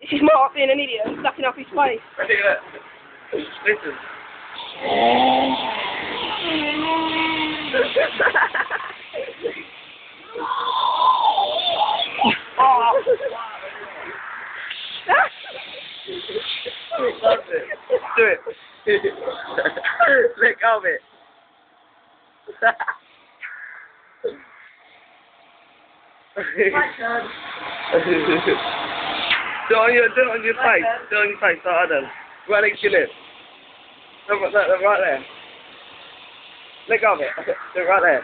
He's Mark being an idiot and sucking up his face. Ready, look. Listen. Oh. Do it. Let go of it. Do it on your face. Do it on your face. Like Adam. Right next to your lips. Look, right there. Let go of it. Do it right there.